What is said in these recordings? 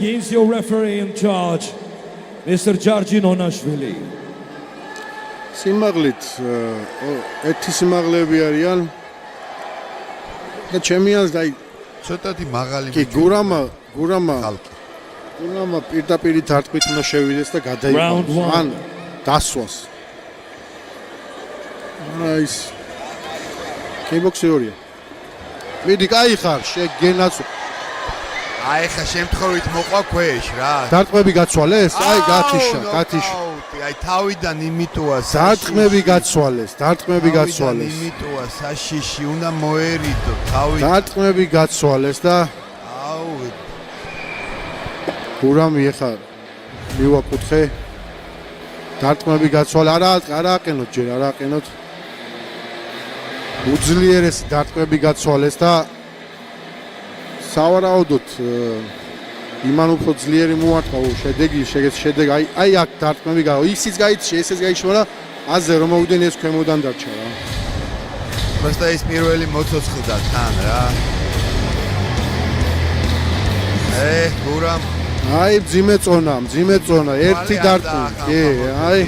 Against your referee in charge, Mr. Georgi Nonashvili. სიმაღლით ერთი სიმაღლეები არიან და ჩემიანს და ცოტათი მაღალი კი გურამა პირდაპირ დარტყმით უნდა შევიდეს და გადაიყვანოს ან დასვას ის კიბოქსიორია მიდი კაი ხარ შეგენაც აი ხა შემთხვევით მოყვა ქვეშ რა დარტყმები გაცვალეს აი გათიშა აი თავიდან იმიტოა დარტყმები გაცვალეს იმიტოა საშიში უნდა მოერიდო თავი დარტყმები გაცვალეს და აუ გურამი ეხა მივაკუთხე დარტყმები გაცვალე არააყენოთ ჯერ არააყენოთ უძლიერესი დარტყმები გაცვალეს და სავარაუდოდ იმან უფრო ძლიერი მოარტყა შედეგი აი აქ დარტყმები ისიც გაიჩი ესეც გაიჩი მაგრამ აზე რომ მოვიდნენ ეს ქვემოდან დარჩა რა просто ის პირველი მოცოცხლდა თან რა გურამ აი მძიმე წონა ერთი დარტყმი კი აი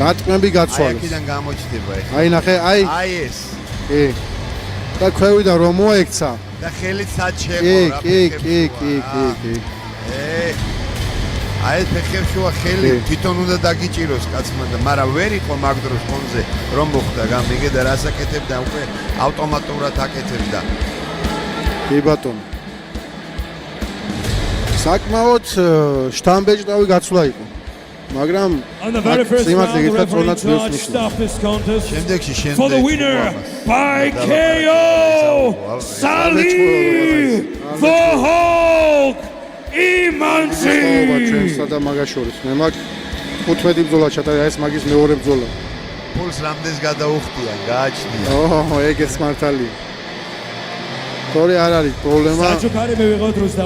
დარტყმები გაცვალეს აი აქედან გამოჩდება ეს აი ნახე აი ეს კი და ქვევიდან რომ მოექცა და ხელით საჩემო რა კი აი ფეხებს შუა ხელი თვითონ უნდა დაგიჭიროს კაცმა და მაგრამ ვერ იყო მაგ დროს კონზე რომ მოხდა გამიგე და რას აკეთებდა უკვე ავტომატურად აკეთებდა კი ბატონო საკმაოდ შთამბეჭდავი გაცვლა იყო მაგრამ სიმართლე გითხრათ წონაც შემდეგში For the winner by KO Sally the Hulk Imanzi ჩვენსა და მაგას შორის მე მაგ 15 ბრძოლა ჩატარდა ეს მაგის მეორე ბრძოლა ფულს რამდენს გადაუხდიან გააჩნია ეგეც მართალია თორე არ არის პრობლემა საჩუქარი მივიღოთ რუსთავ